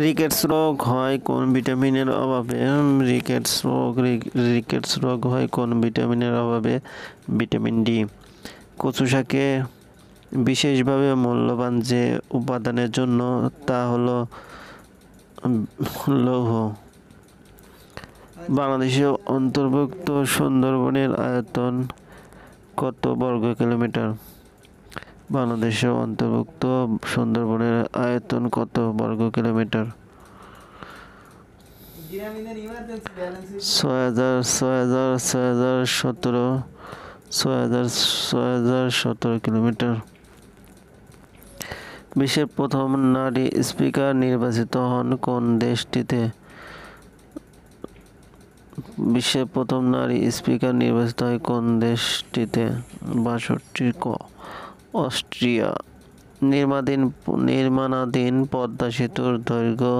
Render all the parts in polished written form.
Rickets রোগ হয় কোন ভিটামিনের অভাবে? রিকেটস রোগ হয় কোন ভিটামিনের অভাবে? Vitamin D. কচু শাকে বিশেষভাবে মূল্যবান যে উপাদানের জন্য তা হলো লৌহ। বাংলাদেশের অন্তর্ভুক্ত সুন্দরবনের আয়তন কত বর্গ কিলোমিটার? বাংলাদেশের অন্তর্ভুক্ত সুন্দরবনের আয়তন কত বর্গ কিলোমিটার? ৬,০১৭ কিলোমিটার। বিশ্বের প্রথম নারী স্পিকার নির্বাচিত হন কোন দেশটিতে? বিশ্বের প্রথম নারী স্পিকার নির্বাচিত হয় কোন দেশটিতে? ৬২ ক অস্ট্রিয়া। নির্মাণাধীন পদ্মা সেতুর দৈর্ঘ্য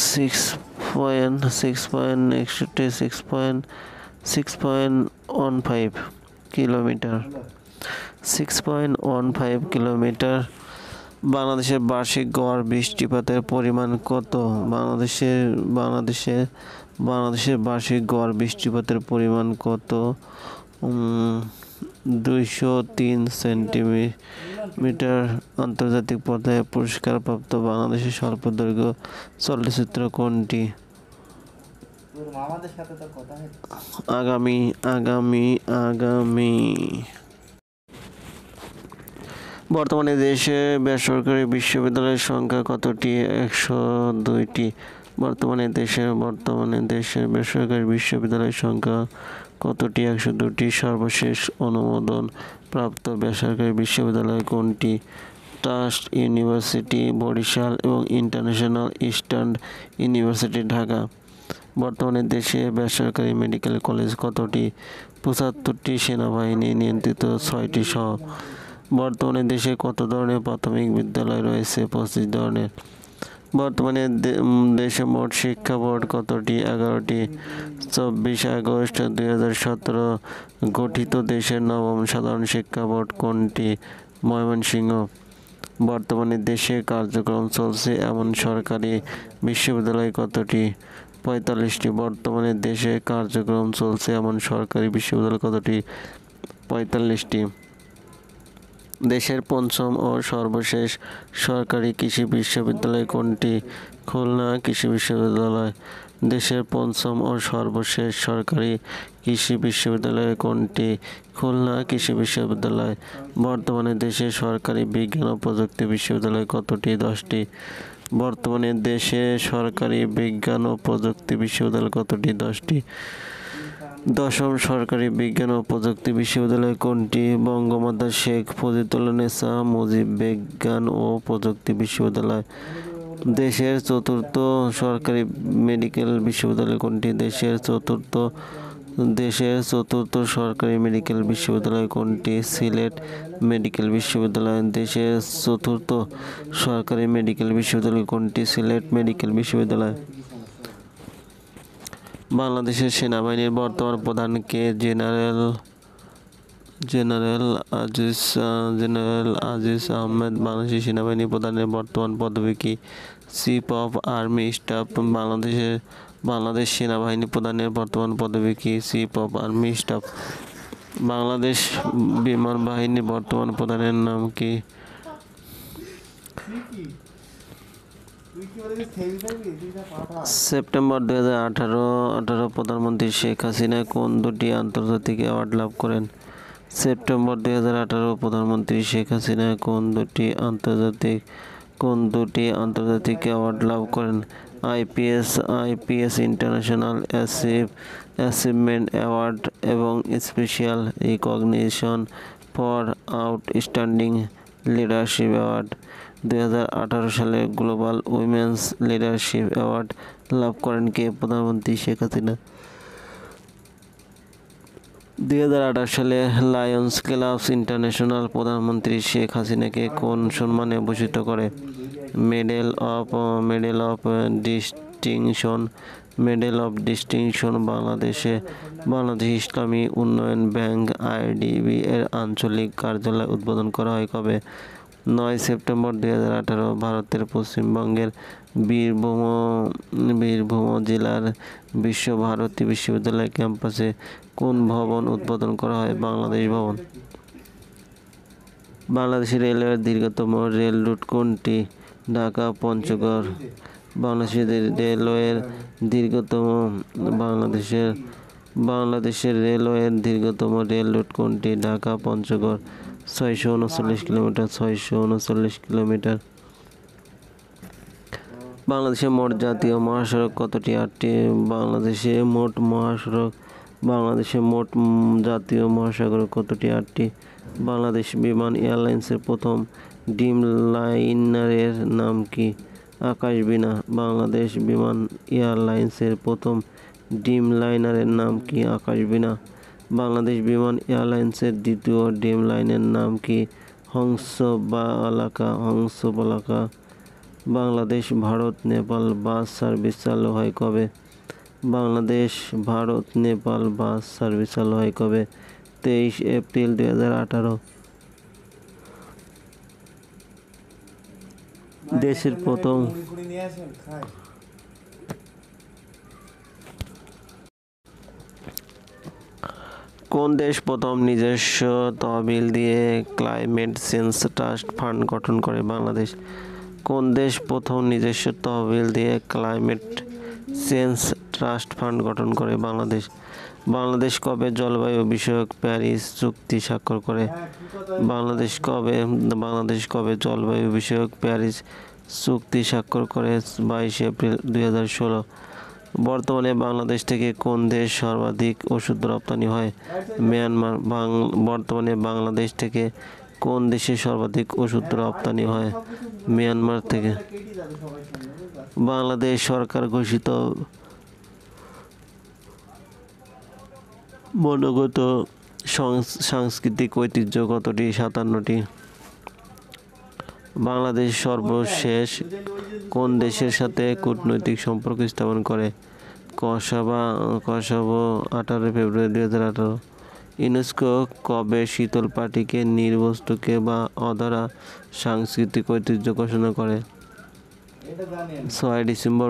6.15 কিলোমিটার। 6.15 কিলোমিটার। বাংলাদেশের বার্ষিক গড় বৃষ্টিপাতের পরিমাণ কত? বাংলাদেশের বার্ষিক গড় বৃষ্টিপাতের পরিমাণ কত? ২০৩ সেন্টিমিটার। আন্তর্জাতিক পর্যায়ে পুরস্কারপ্রাপ্ত বাংলাদেশের স্বল্পদৈর্ঘ্য চলচ্চিত্র কোনটি? আগামী। বর্তমানে দেশে বেসরকারি বিশ্ববিদ্যালয়ের সংখ্যা কতটি? ১০২টি। বর্তমানে দেশের বেসরকারি বিশ্ববিদ্যালয়ের সংখ্যা কতটি? ১০২টি। সর্বশেষ অনুমোদন প্রাপ্ত বেসরকারি বিশ্ববিদ্যালয় কোনটি? ট্রাস্ট ইউনিভার্সিটি বরিশাল এবং ইন্টারন্যাশনাল ইস্টার্ন ইউনিভার্সিটি ঢাকা। বর্তমানে দেশে বেসরকারি মেডিকেল কলেজ কতটি? ৭৫টি। সেনাবাহিনী নিয়ন্ত্রিত ৬টি সহ। বর্তমানে দেশে কত ধরনের প্রাথমিক বিদ্যালয় রয়েছে? ২৫ ধরনের। বর্তমানে দেশে মোট শিক্ষা বোর্ড কতটি? ১১টি। ২৪ আগস্ট ২০১৭ গঠিত দেশের নবম সাধারণ শিক্ষা বোর্ড কোনটি? ময়মনসিংহ। বর্তমানে দেশে কার্যক্রম চলছে এমন সরকারি বিশ্ববিদ্যালয় কতটি? ৪৫টি। বর্তমানে দেশে কার্যক্রম চলছে এমন সরকারি বিশ্ববিদ্যালয় কতটি? ৪৫টি। দেশের পঞ্চম ও সর্বশেষ সরকারি কৃষি বিশ্ববিদ্যালয় কোনটি? খুলনা কৃষি বিশ্ববিদ্যালয়। দেশের পঞ্চম ও সর্বশেষ সরকারি কৃষি বিশ্ববিদ্যালয় কোনটি? খুলনা কৃষি বিশ্ববিদ্যালয়। বর্তমানে দেশে সরকারি বিজ্ঞান ও প্রযুক্তি বিশ্ববিদ্যালয় কতটি? 10টি। বর্তমানে দেশে সরকারি বিজ্ঞান ও প্রযুক্তি বিশ্ববিদ্যালয় কতটি? 10টি। দশম সরকারি বিজ্ঞান ও প্রযুক্তি বিশ্ববিদ্যালয় কোনটি? বঙ্গমাতা শেখ মুজিবুন্নেছা মুজিব বিজ্ঞান ও প্রযুক্তি বিশ্ববিদ্যালয়। দেশের চতুর্থ সরকারি মেডিকেল বিশ্ববিদ্যালয় কোনটি? দেশের চতুর্থ সরকারি মেডিকেল বিশ্ববিদ্যালয় কোনটি? সিলেট মেডিকেল বিশ্ববিদ্যালয়। দেশের চতুর্থ সরকারি মেডিকেল বিশ্ববিদ্যালয় কোনটি? সিলেট মেডিকেল বিশ্ববিদ্যালয়। বাংলাদেশের সেনাবাহিনীর বর্তমান প্রধান কে? জেনারেল আজিজ আহমেদ। বাংলাদেশের সেনাবাহিনী প্রধানের বর্তমান পদবি কি? Chief of army staff. Bangladesh সেনাবাহিনী প্রধানের বর্তমান পদবি কি? Chief of army staff. Bangladesh বিমান বাহিনীর বর্তমান প্রধানের নাম কি? সেপ্টেম্বর ২০১৮ প্রধানমন্ত্রী শেখ হাসিনা কোন দুটি আন্তর্জাতিক অ্যাওয়ার্ড লাভ করেন? সেপ্টেম্বর ২০১৮ প্রধানমন্ত্রী শেখ হাসিনা কোন দুটি আন্তর্জাতিক অ্যাওয়ার্ড লাভ করেন? আইপিএস ইন্টারন্যাশনাল অ্যাচিভমেন্ট অ্যাওয়ার্ড এবং special recognition for outstanding leadership award. ২০১৮ সালে গ্লোবাল উইমেন্স লিডারশিপ অ্যাওয়ার্ড লাভ করেন কে? প্রধানমন্ত্রী শেখ হাসিনা। ২০১৮ সালে লায়ন্স ক্লাব ইন্টারন্যাশনাল প্রধানমন্ত্রী শেখ হাসিনাকে কোন সম্মানে ভূষিত করে? Medal of distinction. Medal of distinction Bangladesh ইসলামী উন্নয়ন ব্যাংক আইডিবি এর আঞ্চলিক কার্যালয় উদ্বোধন করা হয় কবে? 9 সেপ্টেম্বর 2018। ভারতের পশ্চিমবঙ্গের বীরভূম জেলার বিশ্বভারতী বিশ্ববিদ্যালয় ক্যাম্পাসে কোন ভবন উদ্বোধন করা হয়? বাংলাদেশ ভবন। বাংলাদেশের রেলওয়ের দীর্ঘতম রেল রুট কোনটি? ঢাকা পঞ্চগড়। বাংলাদেশের রেলওয়ের দীর্ঘতম রেল রুট কোনটি? ঢাকা পঞ্চগড়। 639 কিলোমিটার। বাংলাদেশের মোট জাতীয় মহাসড়ক কতটি? 8টি। বাংলাদেশের মোট জাতীয় মহাসড়ক কতটি? 8টি। বাংলাদেশ বিমান এয়ারলাইন্সের প্রথম ডিম লাইনারের নাম কি? আকাশবীণা। বাংলাদেশ বিমান এয়ারলাইন্সের প্রথম ডিম লাইনারের নাম কি? আকাশবীণা। বাংলাদেশ বিমান এয়ারলাইন্সের দ্বিতীয় ডিম লাইনের নাম কি? হংসবালাকা। বাংলাদেশ ভারত নেপাল বাস সার্ভিস চালু হয় কবে? বাংলাদেশ ভারত নেপাল বাস সার্ভিস চালু হয় কবে? 23 এপ্রিল 2018। দেশের প্রথম কোন দেশ প্রথম নিজস্ব তহবিল দিয়ে ক্লাইমেট চেঞ্জ ট্রাস্ট ফান্ড গঠন করে? বাংলাদেশ। কোন দেশ প্রথম নিজস্ব তহবিল দিয়ে ক্লাইমেট চেঞ্জ ট্রাস্ট ফান্ড গঠন করে? বাংলাদেশ। বাংলাদেশ কবে জলবায়ু বিষয়ক প্যারিস চুক্তি স্বাক্ষর করে? বাংলাদেশ কবে জলবায়ু বিষয়ক প্যারিস চুক্তি স্বাক্ষর করে? 22 এপ্রিল 2016। বর্তমানে বাংলাদেশ থেকে কোন দেশ সর্বাধিক ওষুধ রপ্তানি হয়? মিয়ানমার। বর্তমানে বাংলাদেশ থেকে কোন দেশে সর্বাধিক ওষুধ রপ্তানি হয়? মিয়ানমার থেকে। বাংলাদেশ সরকার ঘোষিত মনোগত সাংস্কৃতিক ঐতিহ্য কতটি? 57টি। বাংলাদেশ সর্বশেষ কোন দেশের সাথে কূটনৈতিক সম্পর্ক স্থাপন করে? কসোভো। 18 ফেব্রুয়ারি 2018। ইউনেস্কো কবে শীতল পাটিকে নির্বস্তুকে বা অধরা সাংস্কৃতিক ঐতিহ্য ঘোষণা করে? 6 ডিসেম্বর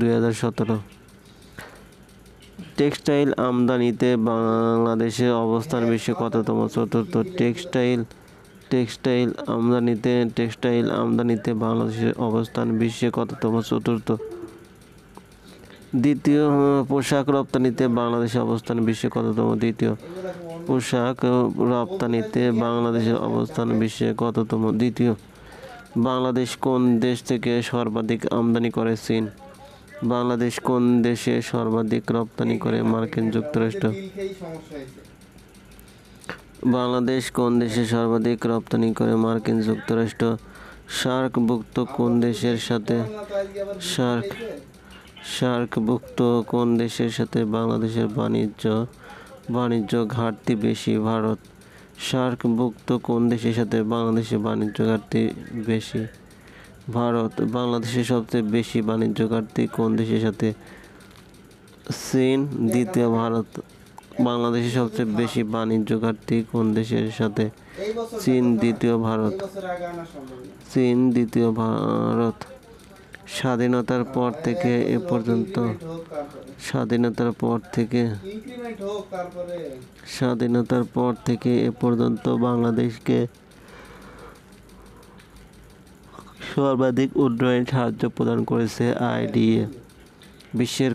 2017। টেক্সটাইল আমদানিতে বাংলাদেশের অবস্থান বিশ্বে কততম? 4র্থ। টেক্সটাইল আমদানিতে বাংলাদেশের অবস্থান বিশ্বে কততম? 4র্থ। দ্বিতীয়। পোশাক রপ্তানিতে বাংলাদেশের অবস্থান বিশ্বে কততম? 2য়। পোশাক রপ্তানিতে বাংলাদেশের অবস্থান বিশ্বে কততম? 2য়। বাংলাদেশ কোন দেশ থেকে সর্বাধিক আমদানি করে? চীন। বাংলাদেশ কোন দেশে সর্বাধিক রপ্তানি করে? মার্কিন যুক্তরাষ্ট্র। বাংলাদেশ কোন দেশে সর্বাধিক রপ্তানি করে? মার্কিন যুক্তরাষ্ট্র। সার্কভুক্ত কোন দেশের সাথে বাংলাদেশের বাণিজ্য ঘাটতি বেশি? ভারত। সার্কভুক্ত কোন দেশের সাথে বাংলাদেশের বাণিজ্য ঘাটতি বেশি? ভারত। বাংলাদেশের সবচেয়ে বেশি বাণিজ্য ঘাটতি কোন দেশের সাথে? চীন। 2য়। ভারত। বাংলাদেশের সবচেয়ে বেশি বাণিজ্য ঘাটতি কোন দেশের সাথে? চীন। 2য়। ভারত। চীন। 2য়। ভারত। স্বাধীনতার পর থেকে এ পর্যন্ত বাংলাদেশকে সর্বাধিক উন্নয়ন সাহায্য প্রদান করেছে আইডিএ। বিশ্বের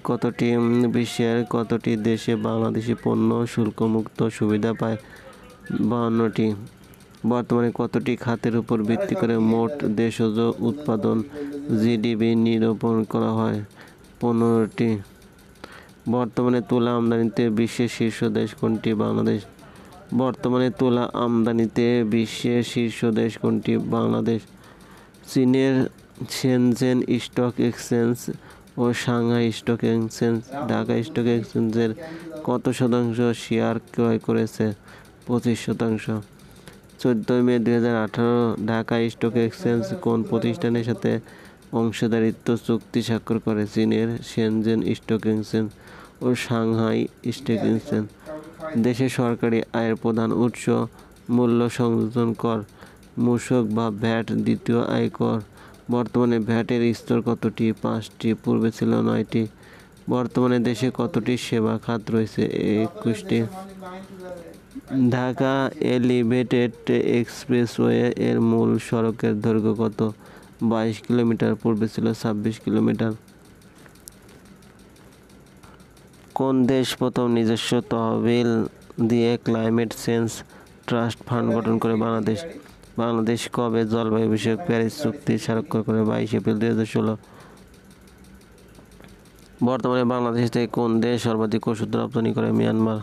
কতটি দেশে বাংলাদেশি পণ্য শুল্কমুক্ত সুবিধা পায়? 52টি। বর্তমানে কতটি খাতের উপর ভিত্তি করে মোট দেশজ উৎপাদন জিডিপি নিরূপণ করা হয়? 15টি। বর্তমানে তুলা আমদানিতে বিশ্বের শীর্ষ দেশ কোনটি? বাংলাদেশ। বর্তমানে তুলা আমদানিতে বিশ্বের শীর্ষ দেশ কোনটি? বাংলাদেশ। চীনের শেনজেন স্টক এক্সচেঞ্জ ও Shanghai stock exchange Dhaka stock এক্সচেঞ্জের কত শতাংশ শেয়ার ক্রয় করেছে? 25%। 14 মে 2018। ঢাকা স্টক এক্সচেঞ্জ কোন প্রতিষ্ঠানের সাথে অংশীদারিত্ব চুক্তি স্বাক্ষর করে? চীনের শেনজেন স্টক এক্সচেঞ্জ ও সাংহাই স্টক এক্সচেঞ্জ। দেশের সরকারি আয়ের প্রধান উৎস মূল্য সংযোজন কর, মূসক বা ভ্যাট। দ্বিতীয় আয়কর। বর্তমানে ভ্যাটের স্তর কতটি? 5টি, পূর্বে ছিল 9টি। বর্তমানে দেশে কতটি সেবা খাত রয়েছে? 21টি। ঢাকা এলিভেটেড এক্সপ্রেসওয়ে এর মূল সড়কের দৈর্ঘ্য কত? 22 কিলোমিটার, পূর্বে ছিল 26 কিলোমিটার। কোন দেশ প্রথম নিজস্ব তহবিল দিয়ে ক্লাইমেট চেঞ্জ ট্রাস্ট ফান্ড গঠন করে? বাংলাদেশ। বাংলাদেশ কবে জলবায়ু বিষয়ক প্যারিস চুক্তি স্বাক্ষর করে? 22 এপ্রিল 2016। বর্তমানে বাংলাদেশ থেকে কোন দেশ সর্বাধিক ওষুধ রপ্তানি করে? মিয়ানমার।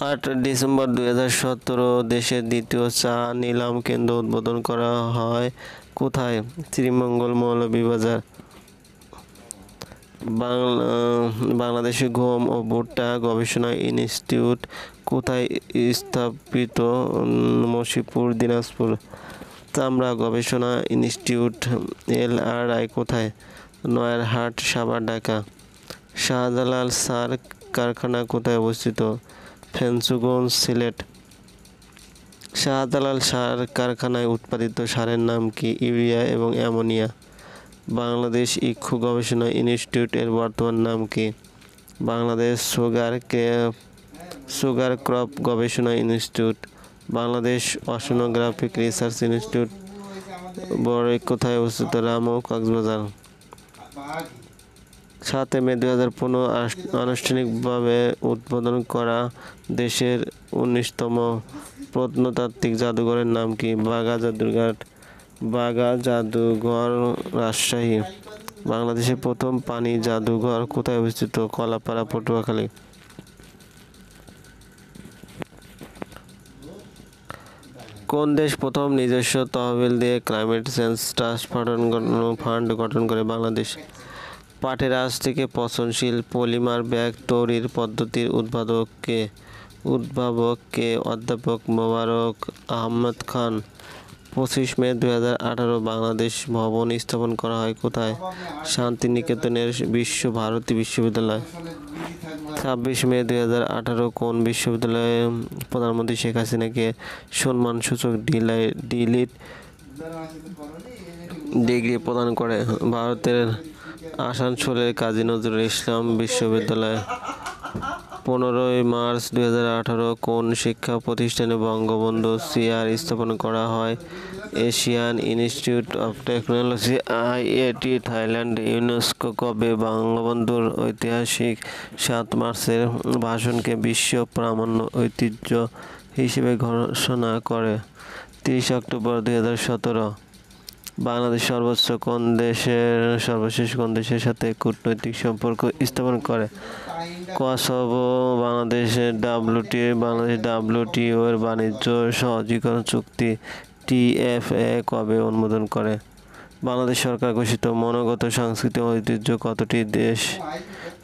8 ডিসেম্বর 2017 দেশের দ্বিতীয় চা নিলাম কেন্দ্র উদ্বোধন করা হয় কোথায়? শ্রীমঙ্গল, মৌলভীবাজার। বাংলাদেশে গম ও ভুট্টা গবেষণা ইনস্টিটিউট কোথায় স্থাপিত? মসিপুর, দিনাজপুর। চামড়া গবেষণা ইনস্টিটিউট LRI কোথায়? নয়ারহাট, সাভার, ঢাকা। শাহজালাল সার কারখানা কোথায় অবস্থিত? ফেঞ্চুগঞ্জ, সিলেট। শাহজালাল সার কারখানায় উৎপাদিত সারের নাম কি? ইউরিয়া এবং অ্যামোনিয়া। বাংলাদেশ ইক্ষু গবেষণা ইনস্টিটিউট এর বর্তমান নাম কি? বাংলাদেশ সুগার ক্রপ গবেষণা institute. Bangladesh oceanographic research institute বড়ই কোথায় অবস্থিত? রামু, কক্সবাজার। 7 মে 2015 আনুষ্ঠানিকভাবে উদ্বোধন করা দেশের 19তম প্রত্নতাত্ত্বিক জাদুঘরের নাম কি? বাগা জাদুঘর, রাজশাহী। বাংলাদেশের প্রথম পানি জাদুঘর কোথায় অবস্থিত? কলাপাড়া, পটুয়াখালী। কোন দেশ প্রথম নিজস্ব তহবিল দিয়ে ক্লাইমেট চেঞ্জ ট্রাস্ট ফান্ড গঠন করে? বাংলাদেশ। পাটের আঁশ থেকে পচনশীল পলিমার ব্যাগ তৈরির পদ্ধতির উদ্ভাবক কে? অধ্যাপক মোবারক আহমদ খান। 25 মে 2018 বাংলাদেশ ভবন স্থাপন করা হয় কোথায়? শান্তিনিকেতনের বিশ্বভারতী বিশ্ববিদ্যালয়। 26 মে 2018 কোন বিশ্ববিদ্যালয়ে প্রধানমন্ত্রী শেখ হাসিনাকে সম্মানসূচক ডিলিট ডিগ্রি প্রদান করে? ভারতের আসানসোলের কাজী নজরুল ইসলাম বিশ্ববিদ্যালয়। 15 মার্চ 2018 কোন শিক্ষা প্রতিষ্ঠানে বঙ্গবন্ধু চেয়ার স্থাপন করা হয়? Asian institute of technology IIT, Thailand. UNESCO কবে বঙ্গবন্ধুর ঐতিহাসিক 7 মার্চের ভাষণকে বিশ্ব প্রামাণ্য ঐতিহ্য হিসেবে ঘোষণা করে? 30 অক্টোবর 2017। বাংলাদেশ সর্বশেষ কোন দেশের সাথে কূটনৈতিক সম্পর্ক স্থাপন করে? কসোভো। বাংলাদেশ WTO এর বাণিজ্য সহজীকরণ চুক্তি TFA কবে অনুমোদন করে? বাংলাদেশ সরকার ঘোষিত মনোগত সাংস্কৃতিক ঐতিহ্য কতটি দেশ?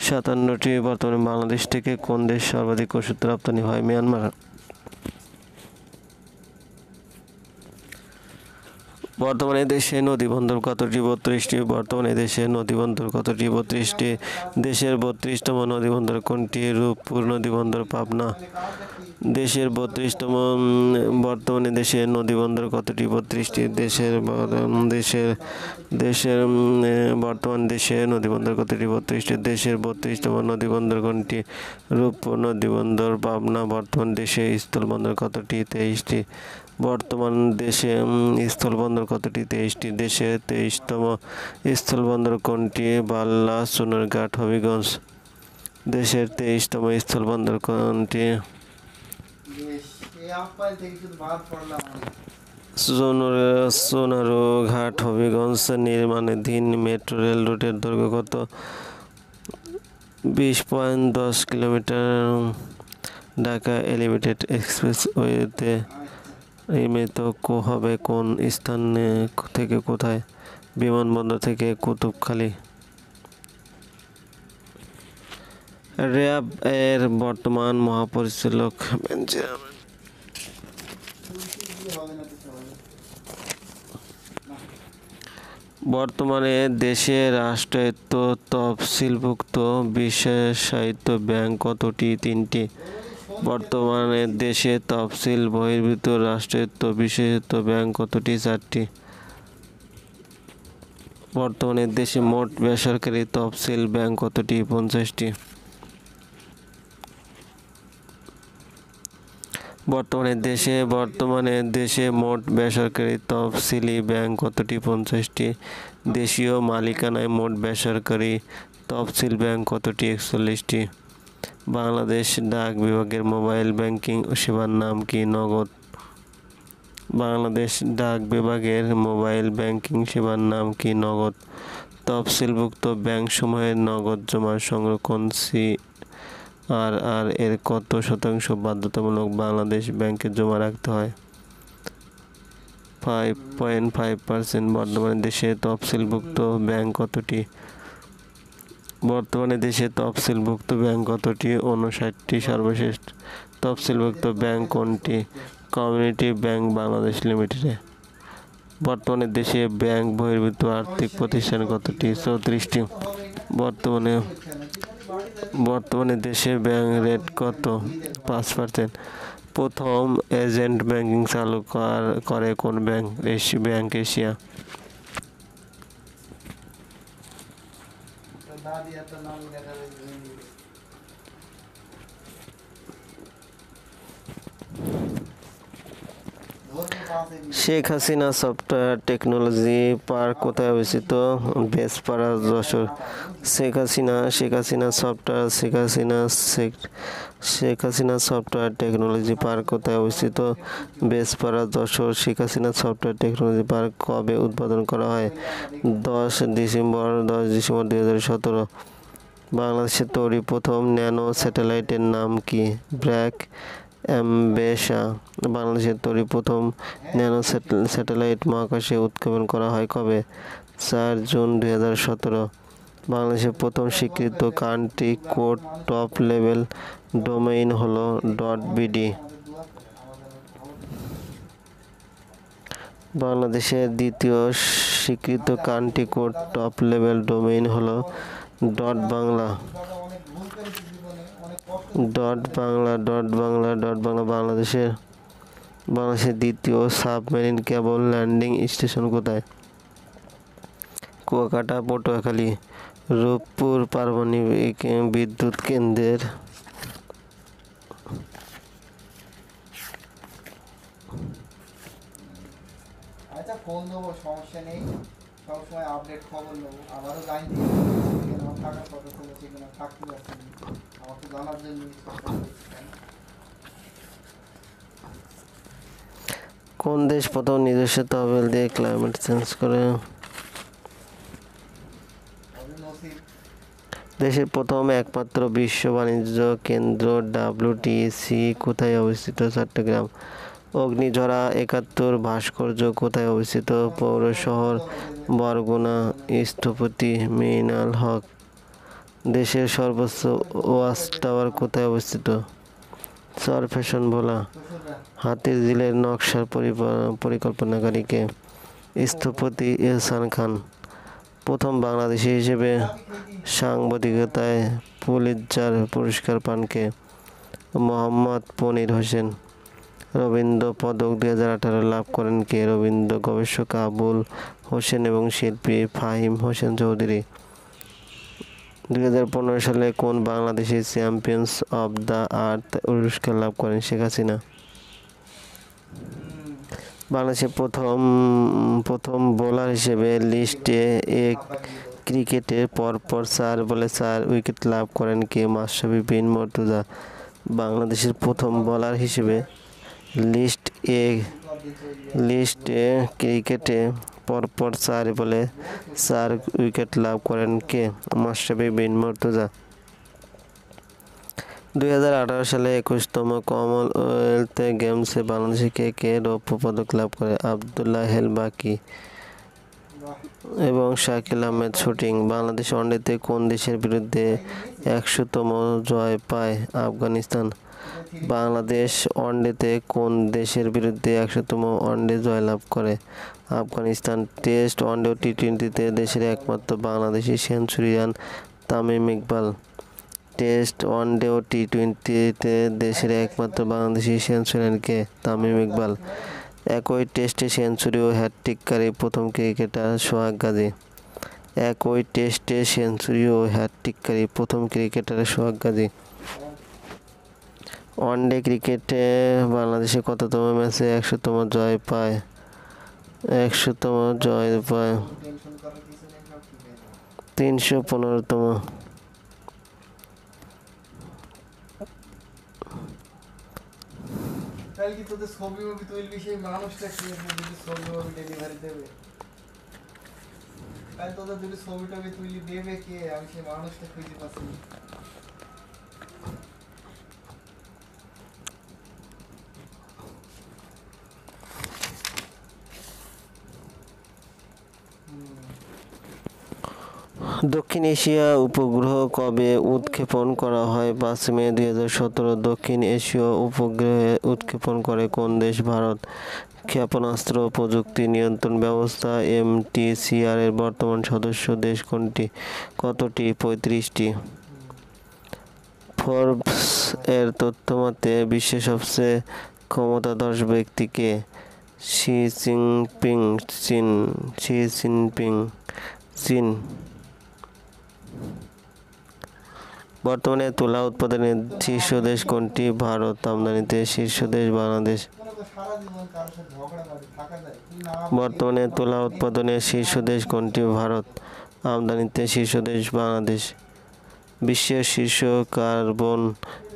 57টি। বর্তমানে বাংলাদেশ থেকে কোন দেশ সর্বাধিক ওষুধ রপ্তানি হয়? মিয়ানমার। বর্তমানে দেশে নদীবন্দর কতটি? 32টি। বর্তমানে দেশে নদীবন্দর কতটি? 32টি। দেশের 32তম নদীবন্দর কোনটি? রূপপুর নদীবন্দর, পাবনা। দেশের 32তম বর্তমানে দেশের নদীবন্দর কতটি? 32টি। দেশের বর্তমান দেশে নদীবন্দর কতটি? 32টি। দেশের 32তম নদীবন্দর কোনটি? রূপপুর নদীবন্দর, পাবনা। বর্তমান দেশে স্থলবন্দর কতটি? 23টি। বর্তমান দেশে স্থলবন্দর কতটি? 23টি। দেশের 23তম স্থলবন্দর কোনটি? বাল্লা, সোনারঘাট, হবিগঞ্জ। দেশের 23তম স্থলবন্দর কোনটি? সোনারঘাট, হবিগঞ্জ। নির্মাণাধীন মেট্রো রেল রুটের দৈর্ঘ্য কত? 20.10 কিলোমিটার। ঢাকা এলিভেটেড এক্সপ্রেসওয়েতে নির্মিত হবে কোন স্থান থেকে কোথায়? বিমানবন্দর থেকে কুতুবখালী। র্যাব এর বর্তমান মহাপরিচালক বর্তমানে দেশে রাষ্ট্রায়ত্ত তফসিলভুক্ত বিশেষায়িত ব্যাংক কতটি? 3টি। বর্তমানে দেশে তফসিল বহির্ভূত রাষ্ট্রায়ত্ত বিশেষায়িত ব্যাংক কতটি? 4টি। বর্তমানে দেশে মোট বেসরকারি তফসিল ব্যাংক কতটি? 50টি। বর্তমানে দেশে মোট বেসরকারি তফসিলি ব্যাংক কতটি? 50টি। দেশীয় মালিকানায় মোট বেসরকারি তফসিল ব্যাংক কতটি? 41টি। বাংলাদেশ ডাক বিভাগের মোবাইল ব্যাংকিং সেবার নাম কি? নগদ। বাংলাদেশ ডাক বিভাগের মোবাইল ব্যাংকিং সেবার নাম কি? নগদ। তফসিলভুক্ত ব্যাংকসমূহের নগদ জমা সংরক্ষণ সিআরআর এর কত শতাংশ বাধ্যতামূলক বাংলাদেশ ব্যাংকে জমা রাখতে হয়? 5.5%। বর্তমানে দেশে তফসিলভুক্ত ব্যাংক কতটি? বর্তমানে দেশে তফসিলভুক্ত ব্যাংক কতটি? 59টি। সর্বশেষ তফসিলভুক্ত ব্যাংক কোনটি? Community bank Bangladesh limited. বর্তমানে দেশে ব্যাংক বহির্ভূত আর্থিক প্রতিষ্ঠান কতটি? 34টি। বর্তমানে দেশে ব্যাংক রেট কত? 5%। প্রথম এজেন্ট ব্যাংকিং চালু করে কোন bank? Bank Asia. Sheikh Hasina software technology park কোথায় অবস্থিত? Beshpara, Jashore. Sheikh Hasina software technology park কোথায় অবস্থিত? Beshpara, Jashore. Sheikh Hasina software technology park কবে উদ্বোধন করা হয়? 10 ডিসেম্বর 2017। বাংলাদেশে তৈরি প্রথম ন্যানো স্যাটেলাইটের নাম কি? ব্র্যাক অ্যাম্বিশা। বাংলাদেশের তৈরি প্রথম ন্যানো স্যাটেলাইট মহাকাশে উৎক্ষেপণ করা হয় কবে? 4 জুন 2017। বাংলাদেশের প্রথম স্বীকৃত country code top level domain হলো .bd। বাংলাদেশের দ্বিতীয় স্বীকৃত country code top level domain হলো .বাংলা। বাংলাদেশের দ্বিতীয় সাবমেরিন কেবল ল্যান্ডিং স্টেশন কোথায়? কুয়াকাটা, পটুয়াখালী। রূপপুর পারমাণবিক বিদ্যুৎ কেন্দ্রের কোন দেশ প্রথম নিজস্ব তহবিল দিয়ে ক্লাইমেট চেঞ্জ করে? দেশের প্রথম একমাত্র বিশ্ব বাণিজ্য কেন্দ্র WTC কোথায় অবস্থিত? চট্টগ্রাম। অগ্নিঝরা 71 ভাস্কর্য কোথায় অবস্থিত? পৌর শহর বরগুনা। স্থপতি মিনাল হক। দেশের সর্বোচ্চ ওয়াচ টাওয়ার কোথায় অবস্থিত? চরফ্যাশন ভোলা। হাতিরঝিলের নকশার পরিকল্পনাকারী কে? স্থপতি এহসান খান। প্রথম বাংলাদেশি হিসেবে সাংবাদিকতায় পুলিৎজার পুরস্কার পান কে? মোহাম্মদ পনির হোসেন। রবীন্দ্র পদক 2018 লাভ করেন কে? রবীন্দ্র গবেষক আবুল হোসেন এবং শিল্পী ফাহিম হোসেন চৌধুরী। 2015 সালে কোন Bangladeshi champions of the earth পুরস্কার লাভ করেন? শেখ হাসিনা। বাংলাদেশের প্রথম বোলার হিসেবে লিস্টে এ ক্রিকেটে পরপর 4 বলে 4 উইকেট লাভ করেন কে? মাশরাফি বিন মুর্তজা। বাংলাদেশের প্রথম বোলার হিসেবে লিস্টে ক্রিকেটে পরপর 4 বলে 4 উইকেট লাভ করেন কে? মাশরাফি বিন মুর্তজা। 2018 সালে 21তম কমনওয়েলথ গেমসে বাংলাদেশে কে রৌপ্য পদক লাভ করে? আব্দুল্লাহ হেল বাকি। এবং শাকিল আহমেদ শুটিং। বাংলাদেশ ওয়ানডেতে কোন দেশের বিরুদ্ধে 100তম জয় পায়? আফগানিস্তান। বাংলাদেশ ওয়ানডেতে কোন দেশের বিরুদ্ধে 100তম ওয়ানডে জয়লাভ করে? আফগানিস্তান। টেস্ট, ওয়ানডে ও টি-20তে দেশের একমাত্র Bangladeshi centurion Tamim Iqbal. Test, one day ও টি-20তে দেশের একমাত্র বাংলাদেশি সেঞ্চুরিয়ান কে? তামিম ইকবাল। একই টেস্টে সেঞ্চুরি ও হ্যাটট্রিককারী প্রথম ক্রিকেটার সোহাগ গাজী। একই টেস্টে সেঞ্চুরি ও হ্যাটট্রিককারী প্রথম ক্রিকেটার সোহাগ গাজী। ওয়ানডে ক্রিকেটে বাংলাদেশ কততম ম্যাচে 100তম জয় পায়? 100তম জয় পায় 315তম। তাহলে কি তোদের ছবি মুভি তুলবি সেই মানুষটা কি যদি ছবি মুভি ডেলিভারি দেবে? তাহলে তোদের যদি ছবি টবি তুলি দেবে কে? আমি সেই মানুষটা খুঁজে পাচ্ছি না। দক্ষিণ এশিয়া উপগ্রহ কবে উৎক্ষেপণ করা হয়? 5 মে 2017। দক্ষিণ এশীয় উপগ্রহে উৎক্ষেপণ করে কোন দেশ? ভারত। ক্ষেপণাস্ত্র প্রযুক্তি নিয়ন্ত্রণ ব্যবস্থা MTCR এর বর্তমান সদস্য দেশ কোনটি? কতটি? 35টি। ফোর্বস এর তথ্যমতে বিশ্বের সবচেয়ে ক্ষমতাধর ব্যক্তি কে? শি জিনপিং চীন। বর্তমানে তুলা উৎপাদনে শীর্ষ দেশ কোনটি? ভারত। আমদানিতে শীর্ষ দেশ বাংলাদেশ। বর্তমানে তুলা উৎপাদনে শীর্ষ দেশ কোনটি? ভারত। আমদানিতে শীর্ষ দেশ বাংলাদেশ। বিশ্বের শীর্ষ কার্বন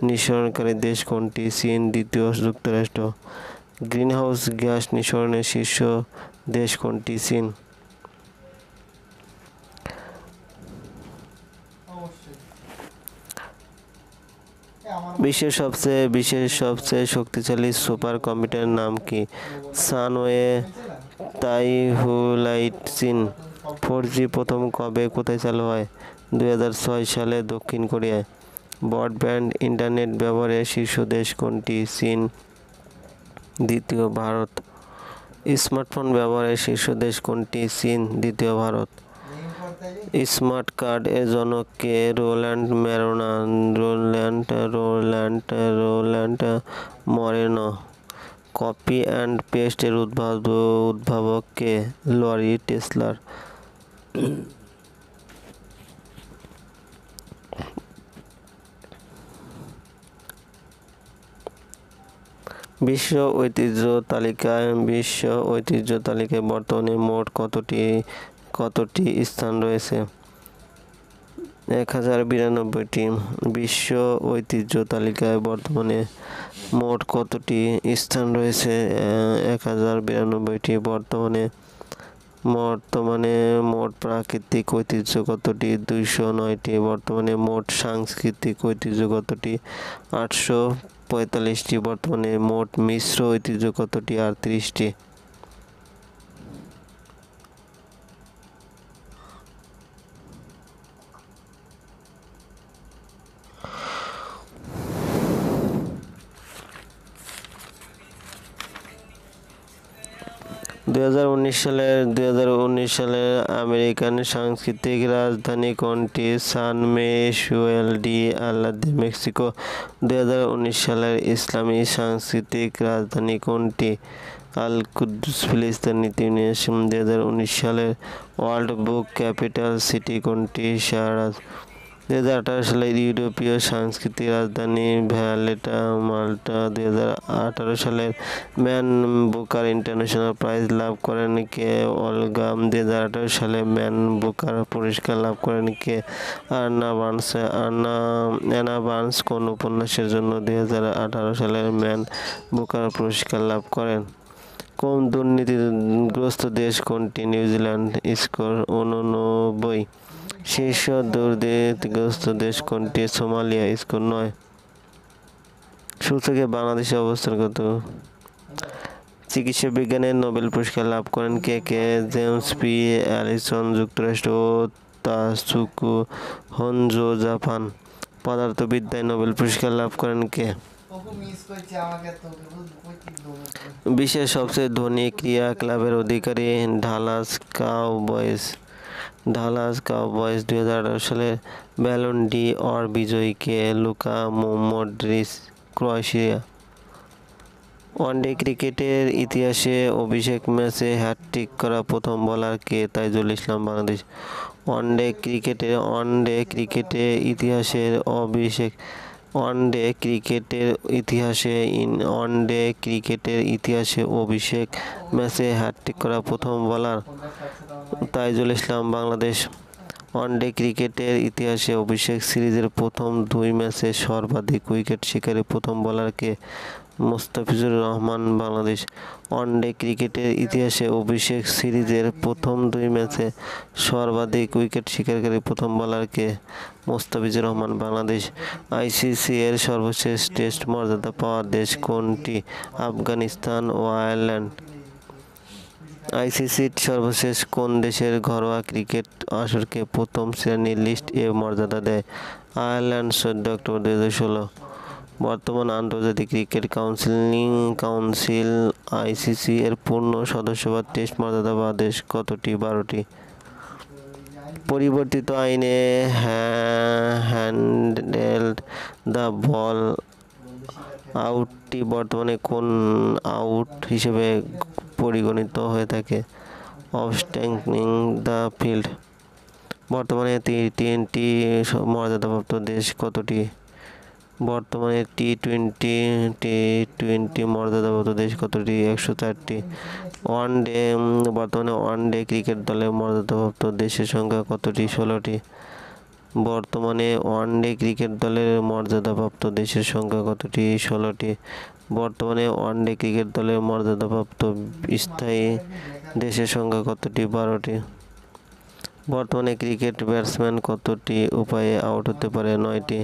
নিঃসরণকারী দেশ কোনটি? চীন। দ্বিতীয় যুক্তরাষ্ট্র। গ্রিনহাউস গ্যাস নিঃসরণে শীর্ষ দেশ কোনটি? চীন। বিশ্বের সবচেয়ে শক্তিশালী সুপার কম্পিউটারের নাম কি? সানওয়ে তাইহুলাইট চীন। 4G প্রথম কবে কোথায় চালু হয়? 2006 সালে দক্ষিণ কোরিয়ায়। ব্রডব্যান্ড ইন্টারনেট ব্যবহারে শীর্ষ দেশ কোনটি? চীন। দ্বিতীয় ভারত। স্মার্টফোন ব্যবহারে শীর্ষ দেশ কোনটি? চীন। দ্বিতীয় ভারত। স্মার্ট কার্ড এর জনক কে? Roland Moreno. Copy and paste এর উদ্ভাবক কে? লরি টেসলার। বিশ্ব ঐতিহ্য তালিকায় বর্তমানে মোট কতটি স্থান রয়েছে? 1092টি। বিশ্ব ঐতিহ্য তালিকায় বর্তমানে মোট কতটি স্থান রয়েছে? 1092টি। বর্তমানে মোট প্রাকৃতিক ঐতিহ্য কতটি? 209টি। বর্তমানে মোট সাংস্কৃতিক ঐতিহ্য কতটি? 845টি। বর্তমানে মোট মিশ্র ঐতিহ্য কতটি? 38টি। দুই হাজার উনিশ সালের আমেরিকান সাংস্কৃতিক রাজধানী কোনটি? San Miguel de Allende, Mexico. 2019 সালের ইসলামী সাংস্কৃতিক রাজধানী কোনটি? আল কুদ্দুস, ফিলিস্তিন। 2019 সালের ওয়ার্ল্ড বুক ক্যাপিটাল সিটি কোনটি? শাহরাজ। 2018 সালের ইউরোপীয় সাংস্কৃতিক রাজধানী ভ্যালেটা, মাল্টা। 2018 সালের ম্যান বুকার ইন্টারন্যাশনাল প্রাইজ লাভ করেন কে? অলগা। 2018 সালে ম্যান বুকার পুরস্কার লাভ করেন কে? অ্যানা বার্নস কোন উপন্যাসের জন্য 2018 সালে ম্যান বুকার পুরস্কার লাভ করেন? কম দুর্নীতিগ্রস্ত দেশ কোনটি? নিউজিল্যান্ড। স্কোর 89। শীর্ষ দুর্নীতিগ্রস্ত দেশ কোনটি? সোমালিয়া। স্কোর 9। সূচকে বাংলাদেশের অবস্থান কত? চিকিৎসা বিজ্ঞানে নোবেল পুরস্কার লাভ করেন কে কে? জেমস পি অ্যালিসন যুক্তরাষ্ট্র ও তাসুকু হোনজো জাপান। পদার্থবিদ্যায় নোবেল পুরস্কার লাভ করেন কে? ওকে মিস করছে আমাকে তো কই কি দৌড় বিশ্বের সবচেয়ে ধনী ক্রীড়া ক্লাবের অধিকারী ডালাস কাউবয়েজ। ডালাস কাউবয়েজ 2018 সালে ব্যালন ডি অর বিজয়ী কে? Luka Modric Croatia. ওয়ানডে ক্রিকেটের ইতিহাসে অভিষেক ম্যাচে হ্যাটট্রিক করা প্রথম বোলার কে? তাইজুল ইসলাম বাংলাদেশ। ওয়ানডে ক্রিকেটের ইতিহাসের অভিষেক ওয়ানডে ক্রিকেটের ইতিহাসে অভিষেক ম্যাচে হ্যাটট্রিক করা প্রথম বোলার তাইজুল ইসলাম বাংলাদেশ। ওয়ানডে ক্রিকেটের ইতিহাসে অভিষেক সিরিজের প্রথম 2 ম্যাচে সর্বাধিক উইকেট শিকারী প্রথম বোলার কে? মুস্তাফিজুর রহমান বাংলাদেশ। ওয়ানডে ক্রিকেটের ইতিহাসে অভিষেক সিরিজের প্রথম 2 ম্যাচে সর্বাধিক উইকেট শিকারী প্রথম বোলার কে? মুস্তাফিজুর রহমান বাংলাদেশ। আইসিসি এর সর্বশেষ টেস্ট মর্যাদা পাওয়া দেশ কোনটি? আফগানিস্তান ও আয়ারল্যান্ড। আইসিসির সর্বশেষ কোন দেশের ঘরোয়া ক্রিকেট আসরকে প্রথম শ্রেণীর লিস্ট এ মর্যাদা দেয়? Ireland 14 October 2016। বর্তমান আন্তর্জাতিক ক্রিকেট কাউন্সিল আইসিসি এর পূর্ণ সদস্য বা টেস্ট মর্যাদা পাওয়া দেশ কতটি? 12টি। পরিবর্তিত আইনে হ্যান্ডেলড দ্য বল আউটটি বর্তমানে কোন আউট হিসেবে পরিগণিত হয়ে থাকে? অফস্ট্যান্ডিং দ্য ফিল্ড। বর্তমানে টি-20 মর্যাদাপ্রাপ্ত দেশ কতটি? বর্তমানে টি-20 মর্যাদাপ্রাপ্ত দেশ কতটি? 104টি। বর্তমানে ওয়ানডে ক্রিকেট দলের মর্যাদাপ্রাপ্ত দেশের সংখ্যা কতটি? 16টি। বর্তমানে ওয়ানডে ক্রিকেট দলের মর্যাদাপ্রাপ্ত দেশের সংখ্যা কতটি? 16টি। বর্তমানে ওয়ানডে ক্রিকেট দলের মর্যাদাপ্রাপ্ত স্থায়ী দেশের সংখ্যা কতটি? 12টি। বর্তমানে ক্রিকেট ব্যাটসম্যান কতটি উপায়ে আউট হতে পারে? 9টি।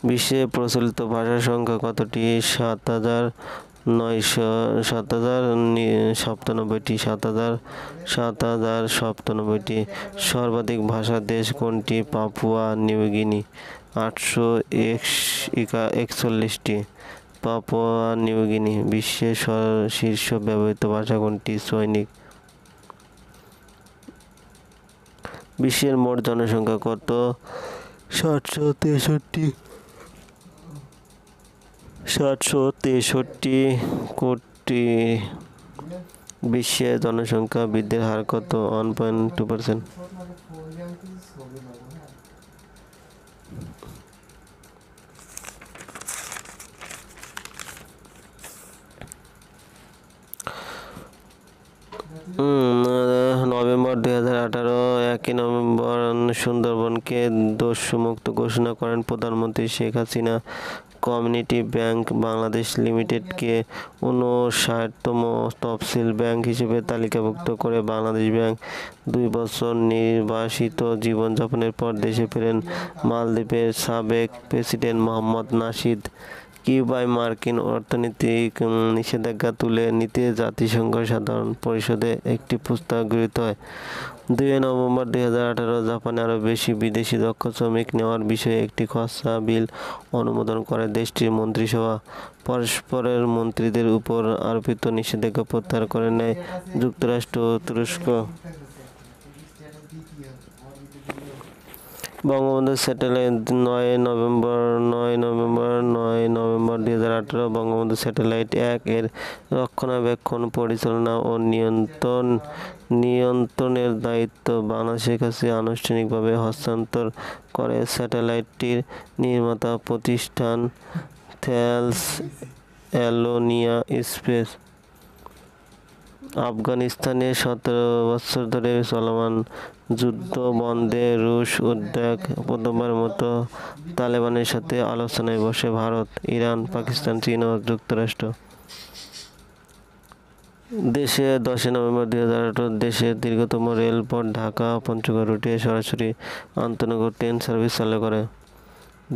বিশ্বে প্রচলিত ভাষার সংখ্যা কতটি? 7,097টি। সর্বাধিক ভাষার দেশ কোনটি? পাপুয়া নিউগিনি 841টি। Papua New Guinea. বিশ্বের শীর্ষ ব্যবহৃত ভাষা কোনটি? চৈনিক। বিশ্বের মোট জনসংখ্যা কত? 763 কোটি। বিশ্বের জনসংখ্যা বৃদ্ধির হার কত? 1.2%। নভেম্বর 2018 1 নভেম্বর সুন্দরবনকে দস্যুমুক্ত ঘোষণা করেন প্রধানমন্ত্রী শেখ হাসিনা। কমিউনিটি ব্যাংক বাংলাদেশ লিমিটেডকে 59তম তফসিল ব্যাংক হিসেবে তালিকাভুক্ত করে বাংলাদেশ ব্যাংক। 2 বছর নির্বাসিত জীবনযাপনের পর দেশে ফেরেন মালদ্বীপের সাবেক প্রেসিডেন্ট মোহাম্মদ নাশিদ। কিউবায় মার্কিন অর্থনৈতিক নিষেধাজ্ঞা তুলে নিতে জাতিসংঘ সাধারণ পরিষদে একটি প্রস্তাব গৃহীত হয়। 2 নভেম্বর 2018 জাপানে আরও বেশি বিদেশি দক্ষ শ্রমিক নেওয়ার বিষয়ে একটি খসড়া বিল অনুমোদন করে দেশটির মন্ত্রিসভা। পরস্পরের মন্ত্রীদের উপর আরোপিত নিষেধাজ্ঞা প্রত্যাহার করে নেয় যুক্তরাষ্ট্র ও তুরস্ক। Bangabandhu satellite 9 November 2018 Bangabandhu satellite 1 এর রক্ষণাবেক্ষণ, পরিচালনা ও নিয়ন্ত্রণের দায়িত্ব বাংলাদেশের কাছে আনুষ্ঠানিকভাবে হস্তান্তর করে স্যাটেলাইটটির নির্মাতা প্রতিষ্ঠান থ্যালস অ্যালোনিয়া স্পেস। আফগানিস্তানে 17 বছর ধরে চলমান যুদ্ধ বন্ধে রুশ উদ্যোগ। প্রথমবারের মতো তালেবানের সাথে আলোচনায় বসে ভারত, ইরান, পাকিস্তান, চীন ও যুক্তরাষ্ট্র। দেশে 10 নভেম্বর 2018 দেশের দীর্ঘতম রেলপথ ঢাকা পঞ্চগড় রুটে সরাসরি আন্তনগর ট্রেন সার্ভিস চালু করে।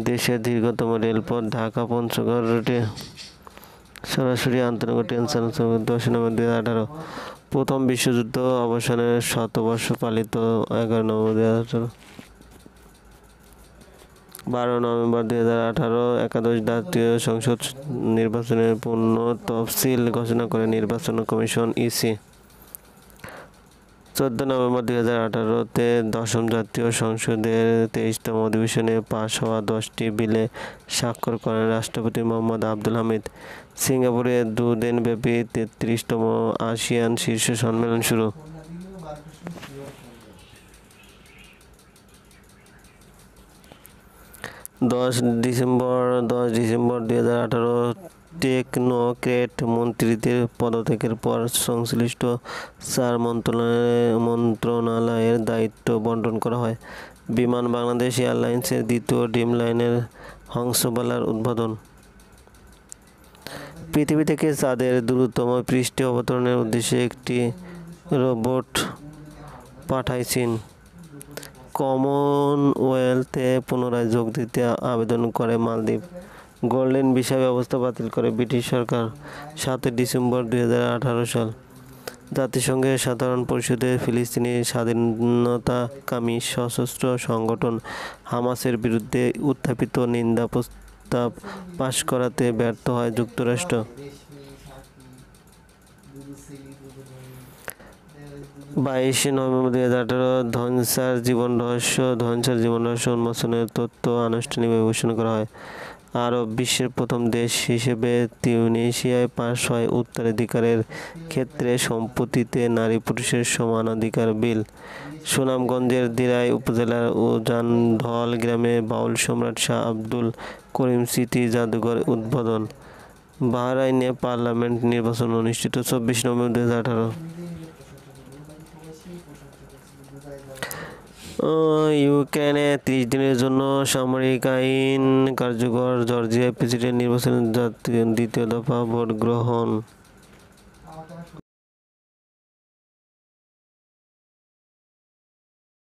দেশের দীর্ঘতম রেলপথ ঢাকা পঞ্চগড় রুটে সরাসরি আন্তনগর ট্রেন সার্ভিস 10 নভেম্বর 2018। প্রথম বিশ্বযুদ্ধ অবসানের শতবর্ষ পালিত 11 নভেম্বর 2018। 12 নভেম্বর 2018 একাদশ জাতীয় সংসদ নির্বাচনের পূর্ণ তফসিল ঘোষণা করে নির্বাচন কমিশন ইসি। 14 নভেম্বর 2018-তে দশম জাতীয় সংসদের 23তম অধিবেশনে পাশ হওয়া 10টি বিলে স্বাক্ষর করেন রাষ্ট্রপতি মোহাম্মদ আব্দুল হামিদ। সিঙ্গাপুরে দুদিনব্যাপী 33তম আসিয়ান শীর্ষ সম্মেলন শুরু। 10 ডিসেম্বর 2018 টেকনোক্র্যাট মন্ত্রীদের পদত্যাগের পর সংশ্লিষ্ট 4 মন্ত্রণালয়ের দায়িত্ব বন্টন করা হয়। বিমান বাংলাদেশ এয়ারলাইন্সের দ্বিতীয় ড্রিমলাইনার হংসবালার উদ্বোধন। পৃথিবী থেকে চাঁদের দ্রুততম পৃষ্ঠে অবতরণের উদ্দেশ্যে একটি রোবট পাঠায় চীন। কমনওয়েলথে পুনরায় যোগ দিতে আবেদন করে মালদ্বীপ। গোল্ডেন ভিসা ব্যবস্থা বাতিল করে ব্রিটিশ সরকার। 7 ডিসেম্বর 2018 সাল জাতিসংঘের সাধারণ পরিষদে ফিলিস্তিনি স্বাধীনতাকামী সশস্ত্র সংগঠন হামাসের বিরুদ্ধে উত্থাপিত নিন্দা প্রস্তাব পাশ করাতে ব্যর্থ হয় যুক্তরাষ্ট্র। 22 নভেম্বর 2018 ধ্বংসার জীবন রহস্য উন্মোচনের তথ্য আনুষ্ঠানিকভাবে ঘোষণা করা হয়। আরব বিশ্বের প্রথম দেশ হিসেবে তিউনিসিয়ায় পাস হয় উত্তরাধিকারের ক্ষেত্রে সম্পত্তিতে নারী পুরুষের সমান অধিকার বিল। সুনামগঞ্জের দিরাই উপজেলার উজানঢল গ্রামে বাউল সম্রাট শাহ আব্দুল করিম স্মৃতি জাদুঘর উদ্বোধন। বাহরাইনে পার্লামেন্ট নির্বাচন অনুষ্ঠিত 24 নভেম্বর 2018। ইউক্রেনে 30 দিনের জন্য সামরিক আইন কার্যকর। জর্জিয়ায় প্রেসিডেন্ট নির্বাচনের দ্বিতীয় দফা ভোট গ্রহণ।